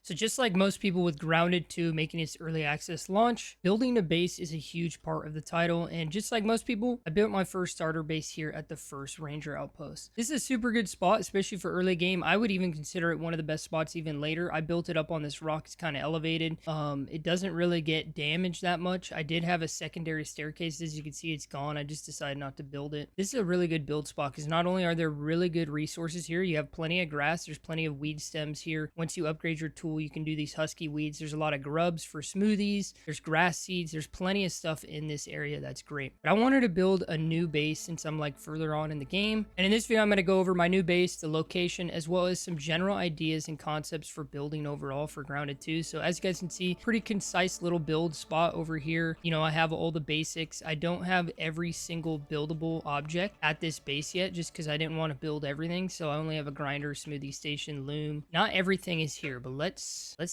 So just like most people with Grounded 2 making its early access launch, building a base is a huge part of the title, and just like most people, I built my first starter base here at the first Ranger Outpost. This is a super good spot, especially for early game. I would even consider it one of the best spots even later. I built it up on this rock. It's kind of elevated. It doesn't really get damaged that much. I did have a secondary staircase. As you can see, it's gone. I just decided not to build it. This is a really good build spot because not only are there really good resources here, you have plenty of grass. There's plenty of weed stems here. Once you upgrade your tool, you can do these husky weeds. There's a lot of grubs for smoothies. There's grass seeds. There's plenty of stuff in this area that's great. But I wanted to build a new base since I'm like further on in the game. And in this video, I'm going to go over my new base, the location, as well as some general ideas and concepts for building overall for Grounded 2. So as you guys can see, pretty concise little build spot over here. You know, I have all the basics. I don't have every single buildable object at this base yet, just because I didn't want to build everything. So I only have a grinder, smoothie station, loom. Not everything is here, but let's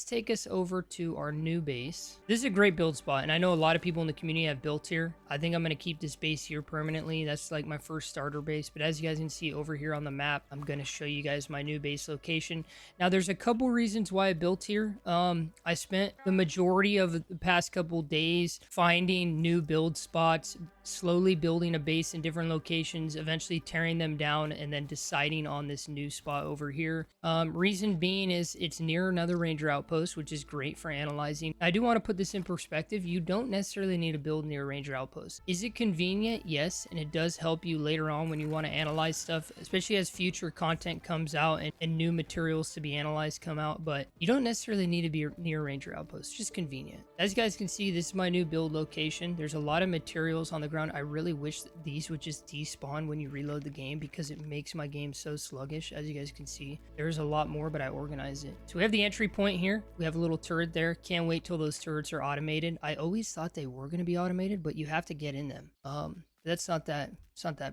take us over to our new base. This is a great build spot, and I know a lot of people in the community have built here. I think I'm going to keep this base here permanently. That's like my first starter base, but as you guys can see over here on the map, I'm going to show you guys my new base location. Now, there's a couple reasons why I built here. I spent the majority of the past couple days finding new build spots, slowly building a base in different locations, eventually tearing them down, and then deciding on this new spot over here. Reason being is it's near another Ranger Outpost, which is great for analyzing. I do want to put this in perspective. You don't necessarily need to build near a Ranger Outpost. Is it convenient? Yes, and it does help you later on when you want to analyze stuff, especially as future content comes out and new materials to be analyzed come out, but you don't necessarily need to be near a Ranger Outpost. It's just convenient. As you guys can see, this is my new build location. There's a lot of materials on the ground. I really wish that these would just despawn when you reload the game because it makes my game so sluggish. As you guys can see, there's a lot more, but I organize it. So we have the entry point here. We have a little turret there. Can't wait till those turrets are automated. I always thought they were going to be automated, but you have to get in them. It's not that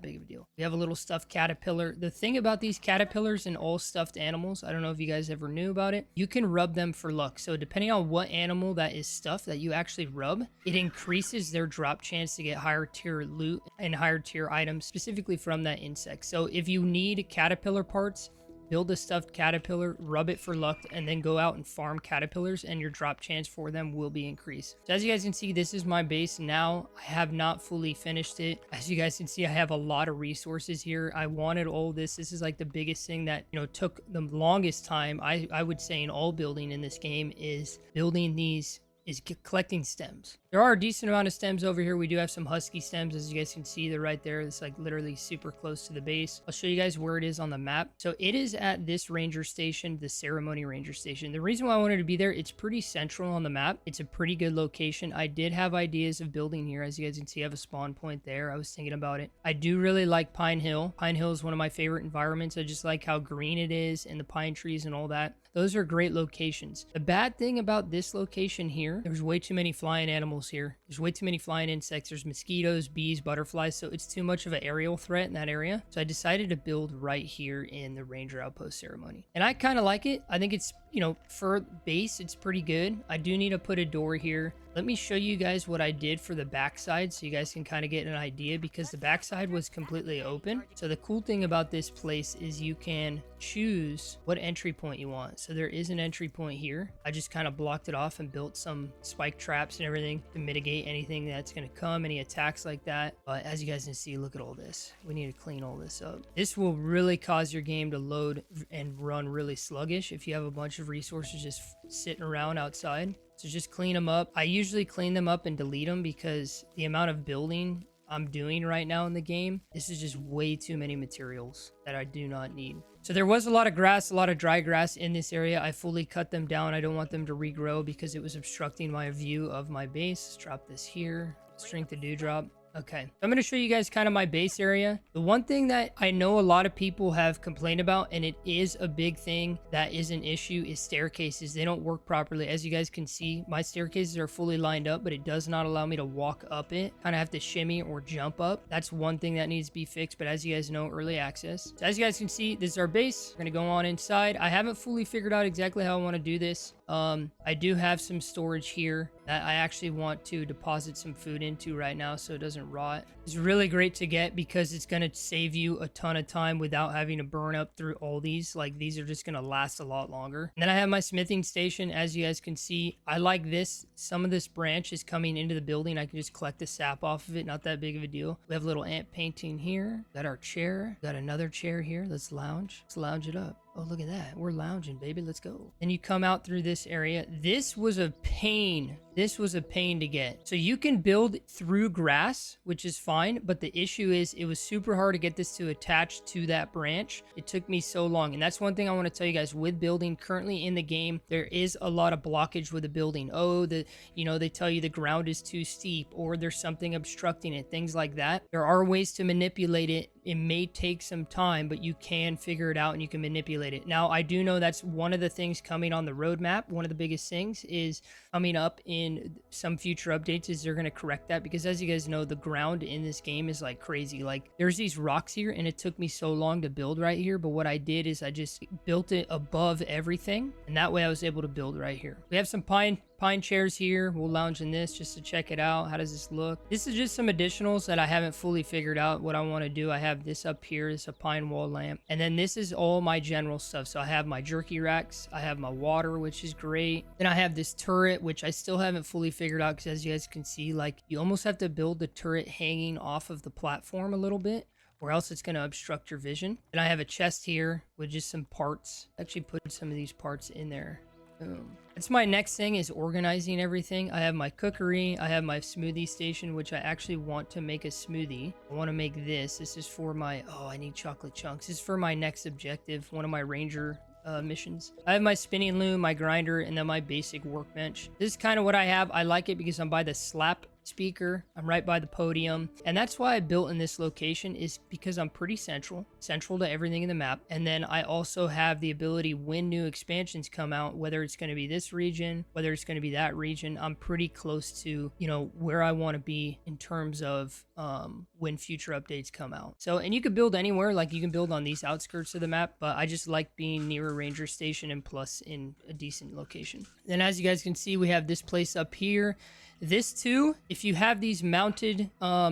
big of a deal. We have a little stuffed caterpillar. The thing about these caterpillars and all stuffed animals, I don't know if you guys ever knew about it, you can rub them for luck. So depending on what animal that is stuffed that you actually rub, it increases their drop chance to get higher tier loot and higher tier items specifically from that insect. So if you need caterpillar parts, build a stuffed caterpillar, rub it for luck, and then go out and farm caterpillars, and your drop chance for them will be increased. So as you guys can see, this is my base now. I have not fully finished it. As you guys can see, I have a lot of resources here. I wanted all this. This is like the biggest thing that, you know, took the longest time, I would say, in all building in this game is building these, is collecting stems. There are a decent amount of stems over here. We do have some husky stems, as you guys can see. They're right there. It's like literally super close to the base. I'll show you guys where it is on the map. So it is at this ranger station, the ceremony ranger station. The reason why I wanted to be there, it's pretty central on the map. It's a pretty good location. I did have ideas of building here. As you guys can see, I have a spawn point there. I was thinking about it. I do really like Pine Hill. Pine Hill is one of my favorite environments. I just like how green it is and the pine trees and all that. Those are great locations. The bad thing about this location here, there's way too many flying animals here. There's way too many flying insects. There's mosquitoes, bees, butterflies, so it's too much of an aerial threat in that area. So I decided to build right here in the Ranger Outpost ceremony. And I kind of like it. I think it's, you know, for base, it's pretty good. I do need to put a door here. Let me show you guys what I did for the backside so you guys can kind of get an idea, because the backside was completely open. So the cool thing about this place is you can choose what entry point you want. So there is an entry point here. I just kind of blocked it off and built some spike traps and everything to mitigate anything that's going to come, any attacks like that. But as you guys can see, look at all this. We need to clean all this up. This will really cause your game to load and run really sluggish if you have a bunch of resources just sitting around outside. So just clean them up. I usually clean them up and delete them because the amount of building I'm doing right now in the game, this is just way too many materials that I do not need. So there was a lot of grass, a lot of dry grass in this area. I fully cut them down. I don't want them to regrow because it was obstructing my view of my base. Let's drop this here. Shrink the dewdrop. Okay, I'm going to show you guys kind of my base area. The one thing that I know a lot of people have complained about, and it is a big thing that is an issue, is staircases. They don't work properly. As you guys can see, my staircases are fully lined up, but it does not allow me to walk up it. Kind of have to shimmy or jump up. That's one thing that needs to be fixed, but as you guys know, early access. So as you guys can see, this is our base. We're going to go on inside. I haven't fully figured out exactly how I want to do this. I do have some storage here that I actually want to deposit some food into right now so it doesn't rot. It's really great to get because it's going to save you a ton of time without having to burn up through all these. Like, these are just going to last a lot longer. And then I have my smithing station. As you guys can see, I like this. Some of this branch is coming into the building. I can just collect the sap off of it. Not that big of a deal. We have a little ant painting here. Got our chair. Got another chair here. Let's lounge. Let's lounge it up. Oh, look at that. We're lounging, baby. Let's go. And you come out through this area. This was a pain. This was a pain to get. So you can build through grass, which is fine. But the issue is it was super hard to get this to attach to that branch. It took me so long. And that's one thing I want to tell you guys with building currently in the game. There is a lot of blockage with the building. Oh, they tell you the ground is too steep or there's something obstructing it, things like that. There are ways to manipulate it. It may take some time, but you can figure it out and you can manipulate it. Now, I do know that's one of the things coming on the roadmap. One of the biggest things is coming up in some future updates is they're going to correct that, because as you guys know, the ground in this game is like crazy. Like, there's these rocks here and it took me so long to build right here, but what I did is I just built it above everything, and that way I was able to build right here. We have some pine chairs here. We'll lounge in this just to check it out. How does this look? This is just some additionals that I haven't fully figured out what I want to do. I have this up here. It's a pine wall lamp. And then this is all my general stuff. So I have my jerky racks. I have my water, which is great. Then I have this turret, which I still haven't fully figured out, because as you guys can see, like, you almost have to build the turret hanging off of the platform a little bit, or else it's going to obstruct your vision. And I have a chest here with just some parts. Actually put some of these parts in there. Boom. That's my next thing, is organizing everything. I have my cookery. I have my smoothie station, which I actually want to make a smoothie. I want to make this. This is for my... Oh, I need chocolate chunks. This is for my next objective, one of my ranger missions. I have my spinning loom, my grinder, and then my basic workbench. This is kind of what I have. I like it because I'm by the slap speaker. I'm right by the podium, and that's why I built in this location, is because I'm pretty central to everything in the map. And then I also have the ability, when new expansions come out, whether it's going to be this region, whether it's going to be that region, I'm pretty close to, you know, where I want to be in terms of when future updates come out. So, and you could build anywhere. Like, you can build on these outskirts of the map, but I just like being near a ranger station and plus in a decent location. Then as you guys can see, we have this place up here. This too, if you have these mounted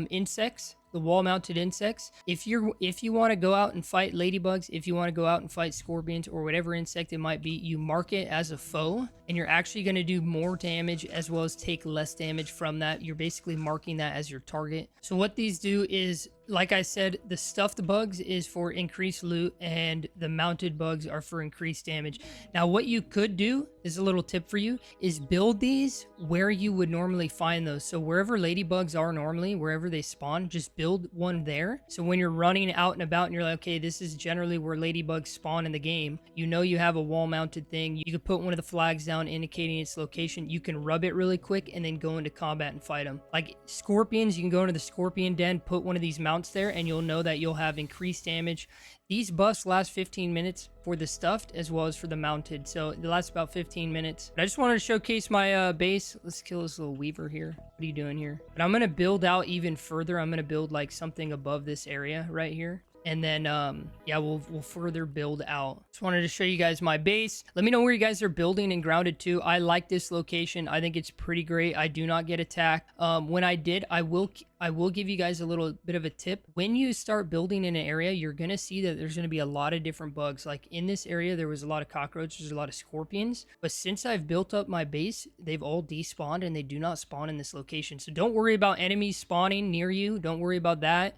insects, the wall-mounted insects, if you want to go out and fight ladybugs, if you want to go out and fight scorpions or whatever insect it might be, you mark it as a foe, and you're actually going to do more damage as well as take less damage from that. You're basically marking that as your target. So what these do is, like I said, the stuffed bugs is for increased loot and the mounted bugs are for increased damage. Now, what you could do, is a little tip for you, is build these where you would normally find those. So wherever ladybugs are normally, wherever they spawn, just build one there. So when you're running out and about and you're like, okay, this is generally where ladybugs spawn in the game, you know you have a wall mounted thing. You could put one of the flags down indicating its location. You can rub it really quick and then go into combat and fight them. Like scorpions, you can go into the scorpion den, put one of these mounts there, and you'll know that you'll have increased damage. These buffs last 15 minutes for the stuffed as well as for the mounted, so it lasts about 15 minutes. But I just wanted to showcase my base. Let's kill this little weaver here. What are you doing here? But I'm going to build out even further. I'm going to build like something above this area right here. And then, yeah, we'll further build out. Just wanted to show you guys my base. Let me know where you guys are building and grounded to. I like this location. I think it's pretty great. I do not get attacked. When I did, I will give you guys a little bit of a tip. When you start building in an area, you're going to see that there's going to be a lot of different bugs. Like in this area, there was a lot of cockroaches, a lot of scorpions. But since I've built up my base, they've all despawned and they do not spawn in this location. So don't worry about enemies spawning near you. Don't worry about that.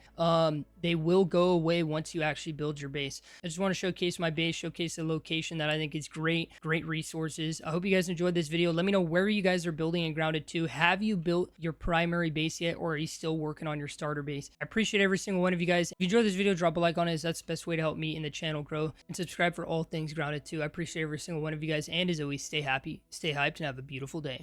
They will go away once you actually build your base. I just want to showcase my base, showcase the location that I think is great resources. I hope you guys enjoyed this video. Let me know where you guys are building and grounded to. Have you built your primary base yet, or are you still working on your starter base? I appreciate every single one of you guys. If you enjoyed this video, drop a like on it, as that's the best way to help me and the channel grow. And subscribe for all things grounded too. I appreciate every single one of you guys. And as always, stay happy, stay hyped, and have a beautiful day.